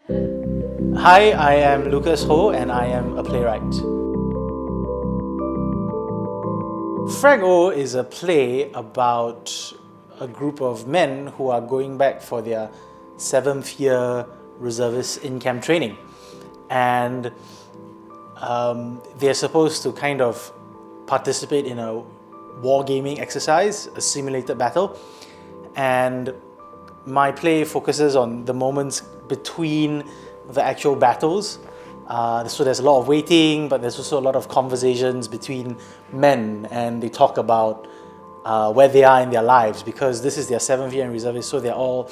Hi, I am Lucas Ho and I am a playwright. FRAGO is a play about a group of men who are going back for their 7th year reservist in-camp training. And they're supposed to kind of participate in a wargaming exercise, a simulated battle. And my play focuses on the moments between the actual battles. So there's a lot of waiting, but there's also a lot of conversations between men, and they talk about where they are in their lives, because this is their 7th year in reservist, so they're all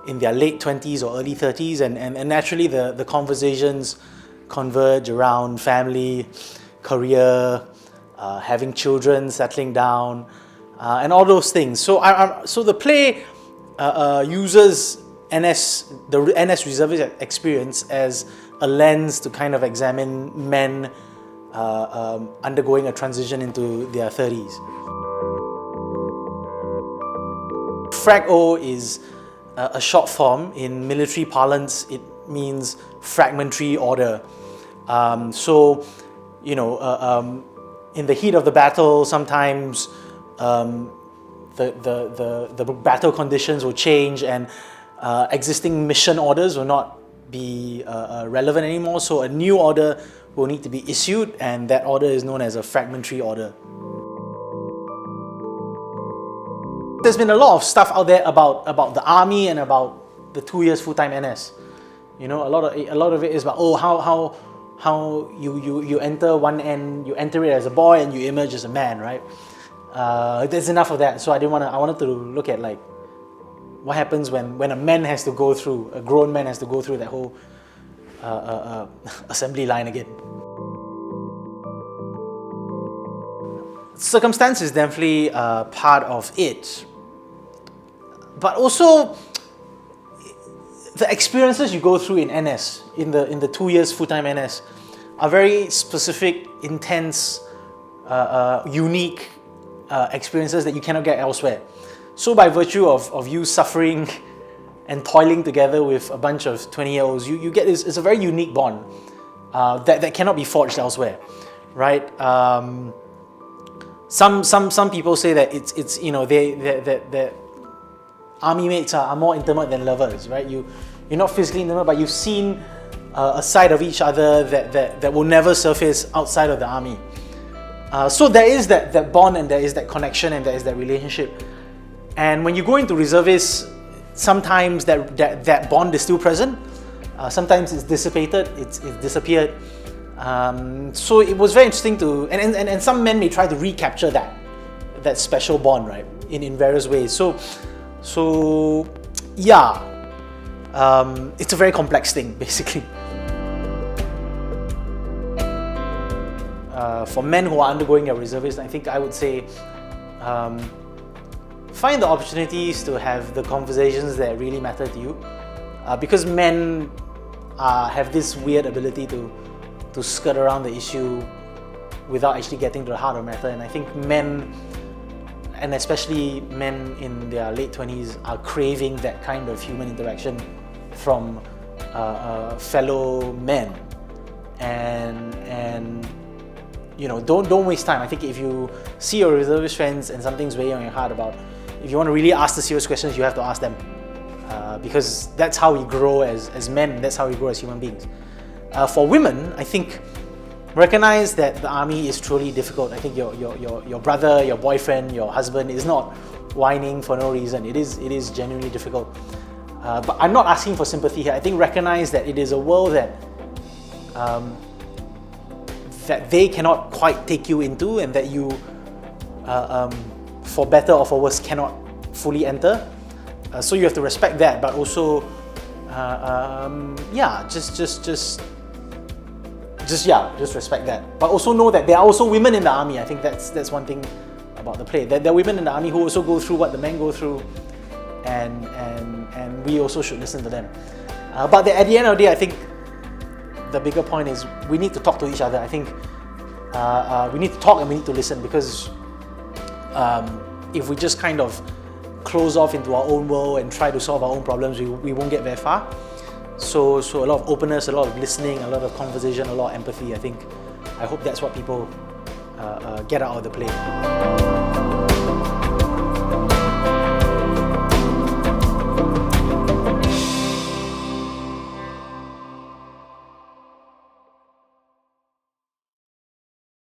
in their late 20s or early 30s, and naturally the conversations converge around family, career, having children, settling down, and all those things. So the play uses the NS reservist experience as a lens to kind of examine men undergoing a transition into their 30s. FRAGO is a short form. In military parlance, it means fragmentary order. In the heat of the battle, sometimes the battle conditions will change, and existing mission orders will not be relevant anymore, so a new order will need to be issued, and that order is known as a fragmentary order. There's been a lot of stuff out there about the army and about the 2 years full-time NS. You know, a lot of it is about how you enter one end, you enter it as a boy and you emerge as a man, right? There's enough of that, so I wanted to look at like what happens when a man has to go through, a grown man has to go through that whole assembly line again. Circumstance is definitely part of it, but also the experiences you go through in NS, in the 2 years full-time NS, are very specific, intense, unique experiences that you cannot get elsewhere. So by virtue of you suffering and toiling together with a bunch of 20-year-olds, you get it's a very unique bond that cannot be forged elsewhere, right? Some people say that it's you know that army mates are more intimate than lovers, right? You're not physically intimate, but you've seen a side of each other that will never surface outside of the army. So there is that bond, and there is that connection, and there is that relationship. And when you go into reservists, sometimes that bond is still present. Sometimes it's dissipated, it's disappeared. So it was very interesting to, and some men may try to recapture that special bond, right, in various ways. So yeah, it's a very complex thing, basically. For men who are undergoing their reservist, I think I would say find the opportunities to have the conversations that really matter to you, because men have this weird ability to skirt around the issue without actually getting to the heart of the matter. And I think men, and especially men in their late 20s, are craving that kind of human interaction from fellow men. And you know, don't waste time. I think if you see your reservist friends and something's weighing on your heart about, if you want to really ask the serious questions, you have to ask them, because that's how we grow as men. That's how we grow as human beings. For women, I think recognize that the army is truly difficult. I think your brother, your boyfriend, your husband is not whining for no reason. It is genuinely difficult. But I'm not asking for sympathy here. I think recognize that it is a world that they cannot quite take you into, and that you, for better or for worse, cannot fully enter. So you have to respect that, but also, just respect that. But also know that there are also women in the army. I think that's one thing about the play. There are women in the army who also go through what the men go through, and we also should listen to them. But at the end of the day, I think the bigger point is we need to talk to each other. I think we need to talk and we need to listen, because if we just kind of close off into our own world and try to solve our own problems, we won't get very far. So a lot of openness, a lot of listening, a lot of conversation, a lot of empathy. I hope that's what people get out of the play.